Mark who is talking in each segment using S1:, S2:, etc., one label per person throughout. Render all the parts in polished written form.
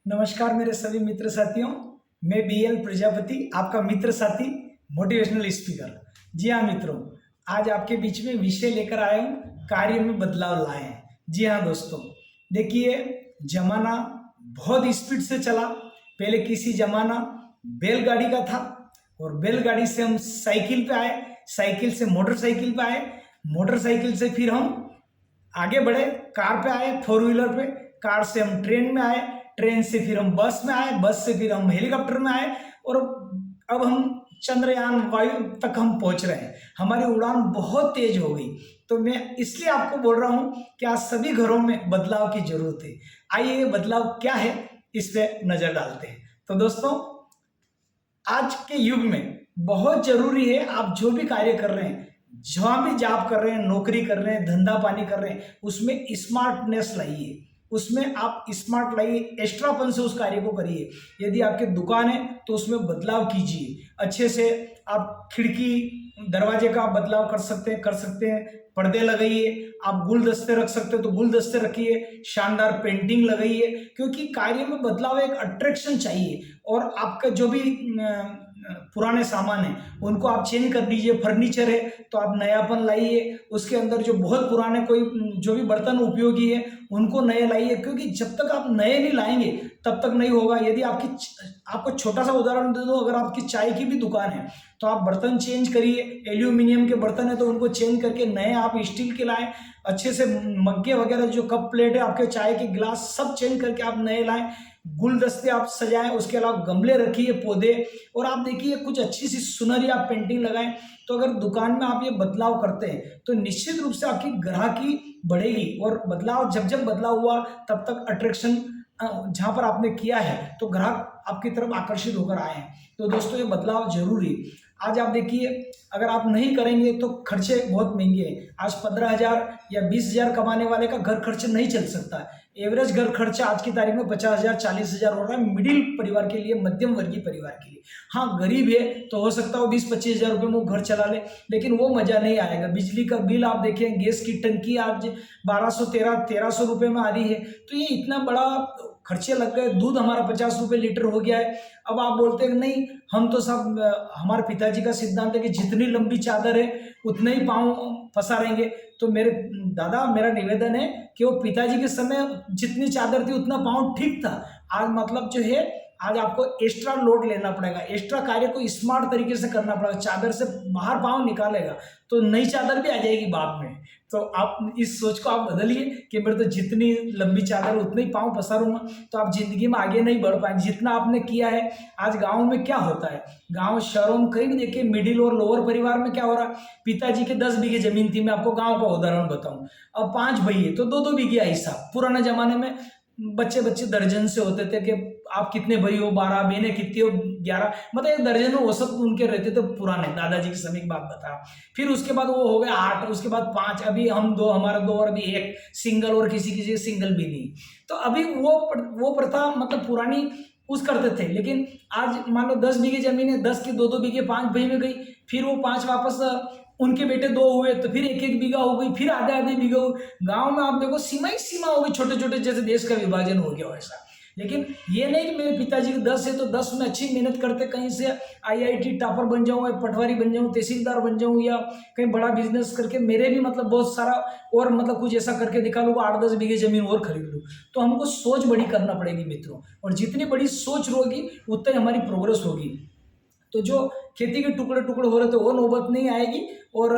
S1: नमस्कार मेरे सभी मित्र साथियों। मैं BL प्रजापति, आपका मित्र साथी, मोटिवेशनल स्पीकर। जी हाँ मित्रों, आज आपके बीच में विषय लेकर आया हूँ, कार्य में बदलाव लाए हैं। जी हाँ दोस्तों, देखिए जमाना बहुत स्पीड से चला। पहले किसी जमाना बैलगाड़ी का था और बैलगाड़ी से हम साइकिल पे आए, साइकिल से मोटरसाइकिल पे आए, मोटरसाइकिल से फिर हम आगे बढ़े, कार पे आए, फोर व्हीलर पे, कार से हम ट्रेन में आए, ट्रेन से फिर हम बस में आए, बस से फिर हम हेलीकॉप्टर में आए और अब हम चंद्रयान वायु तक हम पहुंच रहे हैं। हमारी उड़ान बहुत तेज हो गई। तो मैं इसलिए आपको बोल रहा हूं कि आज सभी घरों में बदलाव की जरूरत है। आइए ये बदलाव क्या है, इस पे नजर डालते हैं। तो दोस्तों, आज के युग में बहुत जरूरी है, आप जो भी कार्य कर रहे हैं, जहां भी जॉब कर रहे हैं, नौकरी कर रहे हैं, धंधा पानी कर रहे हैं, उसमें स्मार्टनेस लाइए, उसमें आप स्मार्ट लाइए, एक्स्ट्रापन से उस कार्य को करिए। यदि आपकी दुकान है तो उसमें बदलाव कीजिए अच्छे से। आप खिड़की दरवाजे का आप बदलाव कर सकते हैं, पर्दे लगाइए, आप गुलदस्ते रख सकते हो तो गुलदस्ते रखिए, शानदार पेंटिंग लगाइए, क्योंकि कार्य में बदलाव, एक अट्रैक्शन चाहिए। और आपका जो भी पुराने सामान है उनको आप चेंज कर दीजिए। फर्नीचर है तो आप नयापन लाइए, उसके अंदर जो बहुत पुराने कोई जो भी बर्तन उपयोगी है उनको नए लाइए, क्योंकि जब तक आप नए नहीं लाएंगे तब तक नहीं होगा। यदि आपको छोटा सा उदाहरण दे दो, अगर आपकी चाय की भी दुकान है तो आप बर्तन चेंज करिए। एल्यूमिनियम के बर्तन है तो उनको चेंज करके नए आप स्टील के लाएं, अच्छे से मग्गे वगैरह, जो कप प्लेट है, आपके चाय के गिलास, सब चेंज करके आप नए लाएं। गुलदस्ते आप सजाएं, उसके अलावा गमले रखिए, पौधे, और आप देखिए कुछ अच्छी सी सुनहरी आप पेंटिंग लगाएं। तो अगर दुकान में आप ये बदलाव करते हैं तो निश्चित रूप से आपकी ग्राहकी बढ़ेगी। और बदलाव, जब जब बदलाव हुआ तब तक अट्रैक्शन जहां पर आपने किया है तो ग्राहक आपकी तरफ आकर्षित होकर आए हैं। तो दोस्तों, ये बदलाव जरूरी। आज आप देखिए, अगर आप नहीं करेंगे तो खर्चे बहुत महंगे हैं। आज 15,000 या 20,000 कमाने वाले का घर खर्च नहीं चल सकता। एवरेज घर खर्चा आज की तारीख में 50,000 40,000 हो रहा है, मिडिल परिवार के लिए, मध्यम वर्गीय परिवार के लिए। हाँ, गरीब है तो हो सकता है वो 20-25,000 रुपये में वो घर चला ले, लेकिन वो मजा नहीं आएगा। बिजली का बिल आप देखें, गैस की टंकी आज 1,200-1,300 रुपये में आ रही है, तो ये इतना बड़ा खर्चे लग गए। दूध हमारा 50 रुपये लीटर हो गया है। अब आप बोलते हैं नहीं, हम तो सब, हमारे पिताजी का सिद्धांत है कि जितनी लंबी चादर है उतने ही पाँव पसारेंगे। तो मेरे दादा, मेरा निवेदन है कि वो पिताजी के समय जितनी चादर थी उतना पाँव ठीक था। आज मतलब जो है, आज आपको एक्स्ट्रा लोड लेना पड़ेगा, एक्स्ट्रा कार्य को स्मार्ट तरीके से करना पड़ेगा। चादर से बाहर पाँव निकालेगा तो नई चादर भी आ जाएगी बाद में। तो आप इस सोच को आप बदलिए कि मेरे तो जितनी लंबी चादर उतने ही पाँव पसारूंगा, तो आप जिंदगी में आगे नहीं बढ़ पाएंगे जितना आपने किया है। आज गाँव में क्या होता है, गाँव शहरों में कहीं भी देखिए, मिडिल और लोअर परिवार में क्या हो रहा है, पिताजी के 10 बीघे जमीन थी। मैं आपको गाँव का उदाहरण बताऊं, अब 5 भाई है तो 2-2 बीघे हिस्सा। पुराने जमाने में बच्चे दर्जन से होते थे कि आप कितने भाई हो, 12, बहनें कितनी हो, 11, मतलब एक दर्जन में औसत उनके रहते थे पुराने दादाजी के समय की बात बता। फिर उसके बाद वो हो गए 8, उसके बाद 5, अभी हम 2, हमारा 2 और अभी 1 सिंगल, और किसी सिंगल भी नहीं। तो अभी वो प्रथा मतलब पुरानी उस करते थे। लेकिन आज मान लो 10 बीघे जमीन है, 10 की 2-2 बीघे 5 भाई में गई, फिर वो 5 वापस उनके बेटे 2 हुए तो फिर 1-1 बीघा हो गई, फिर आधे बीघा हो। गांव में आप देखो सीमा ही सीमा हो गई, छोटे छोटे, जैसे देश का विभाजन हो गया वैसा। लेकिन ये नहीं कि मेरे पिताजी के 10 है तो 10 में अच्छी मेहनत करते, कहीं से IIT टॉपर बन जाऊं, या पटवारी बन जाऊं, तहसीलदार बन जाऊं, या कहीं बड़ा बिजनेस करके मेरे भी मतलब बहुत सारा, और मतलब कुछ ऐसा करके दिखा लूँ, 8-10 बीघे जमीन और खरीद लूँ। तो हमको सोच बड़ी करना पड़ेगी मित्रों, और जितनी बड़ी सोच होगी उतनी हमारी प्रोग्रेस होगी। तो जो खेती के टुकड़े टुकड़े हो रहे थे वो नौबत नहीं आएगी। और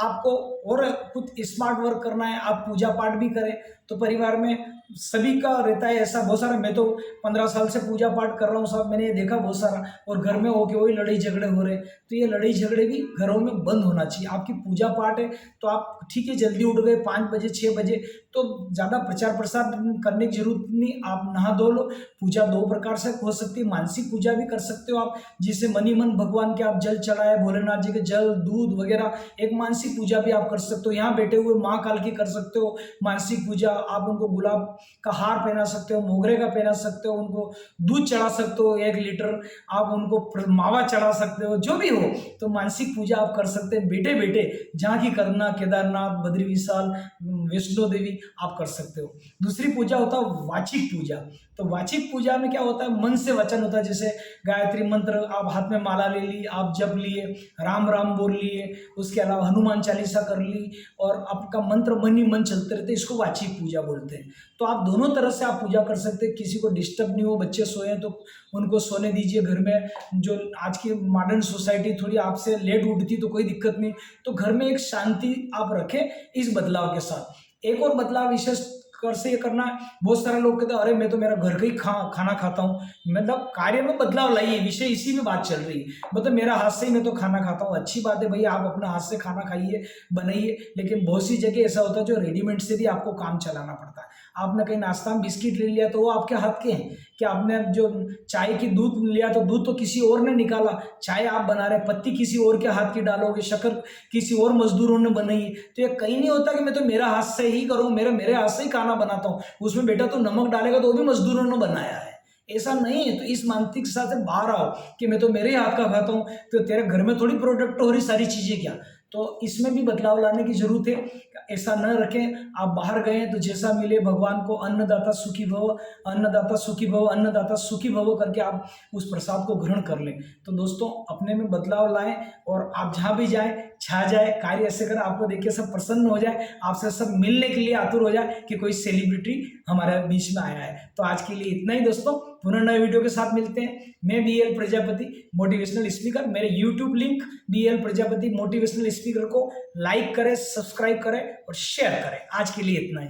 S1: आपको और कुछ स्मार्ट वर्क करना है, आप पूजा पाठ भी करें तो परिवार में सभी का रहता है ऐसा। बहुत सारा, मैं तो 15 साल से पूजा पाठ कर रहा हूँ साहब, मैंने ये देखा बहुत सारा, और घर में होके वही लड़ाई झगड़े हो रहे। तो ये लड़ाई झगड़े भी घरों में बंद होना चाहिए। आपकी पूजा पाठ है तो आप ठीक है जल्दी उठ गए 5 बजे 6 बजे, तो ज़्यादा प्रचार प्रसार करने की जरूरत नहीं, आप नहा धो लो। पूजा 2 प्रकार से हो सकती है, मानसिक पूजा भी कर सकते हो आप, जिससे मन ही मन भगवान के आप जल चढ़ाए भोलेनाथ जी के, जल दूध वगैरह, एक मानसिक पूजा भी आप कर सकते हो। यहाँ बैठे हुए माँ काल की कर सकते हो मानसिक पूजा। आप उनको गुलाब का हार पहना सकते हो, मोगरे का पहना सकते हो, उनको दूध चढ़ा सकते हो 1 लीटर, आप उनको मावा चढ़ा सकते हो, जो भी हो। तो मानसिक पूजा आप कर सकते हैं बैठे बैठे, जहाँ की करना केदारनाथ, बद्री विशाल, वैष्णो देवी आप कर सकते हो। दूसरी पूजा होता है वाचिक पूजा। तो वाचिक पूजा में क्या होता है, मन से वचन होता है। जैसे गायत्री मंत्र आप हाथ में माला ले ली, आप जप लिए, राम राम बोल लिए, उसके अलावा हनुमान चालीसा कर ली, और आपका मंत्र मन ही मन चलते रहते, इसको वाचिक पूजा बोलते हैं। तो आप दोनों तरह से आप पूजा कर सकते हैं। किसी को डिस्टर्ब नहीं हो, बच्चे सोए हैं तो उनको सोने दीजिए घर में। जो आज की मॉडर्न सोसाइटी थोड़ी आपसे लेट उठती तो कोई दिक्कत नहीं, तो घर में एक शांति आप रखें इस बदलाव के साथ। एक और बदलाव विशेष कर से ये करना, बहुत सारे लोग कहते हैं अरे मैं तो मेरा घर का ही खाना खाता हूँ। मतलब कार्य में बदलाव लाइए, विषय इसी में बात चल रही है। मतलब मेरा हाथ से ही मैं तो खाना खाता हूँ, अच्छी बात है भैया, आप अपना हाथ से खाना खाइए, बनाइए। लेकिन बहुत सी जगह ऐसा होता है जो रेडीमेड से भी आपको काम चलाना पड़ता है। आपने कहीं नाश्ता में बिस्किट ले लिया तो वो आपके हाथ के हैं क्या? आपने जो चाय की दूध लिया तो दूध तो किसी और ने निकाला, चाय आप बना रहे, पत्ती किसी और के हाथ की डालोगे, शक्कर किसी और मजदूरों ने बनाई। तो ये कहीं नहीं होता कि मैं तो मेरा हाथ से ही करूँ, मेरे हाथ से ही खाना बनाता हूँ, उसमें बेटा तो नमक डालेगा तो वो भी मजदूरों ने बनाया है, ऐसा नहीं है। तो इस मानसिकता से बाहर आओ कि मैं तो मेरे हाथ का खाता हूँ, तो तेरे घर में थोड़ी प्रोडक्ट हो रही सारी चीजें क्या। तो इसमें भी बदलाव लाने की जरूरत है। ऐसा न रखें आप बाहर गए तो जैसा मिले, भगवान को अन्नदाता सुखी भव, अन्नदाता सुखी भव, अन्नदाता सुखी भव करके आप उस प्रसाद को ग्रहण कर लें। तो दोस्तों अपने में बदलाव लाएं, और आप जहाँ भी जाएं छा जाए कार्य ऐसे करें, आपको देख के सब प्रसन्न हो जाए, आपसे सब मिलने के लिए आतुर हो जाए कि कोई सेलिब्रिटी हमारे बीच में आया है। तो आज के लिए इतना ही दोस्तों, पुनः नए वीडियो के साथ मिलते हैं। मैं BL प्रजापति मोटिवेशनल स्पीकर, मेरे YouTube link BL Prajapati motivational speaker को लाइक करें, सब्सक्राइब करें और शेयर करें। आज के लिए इतना ही।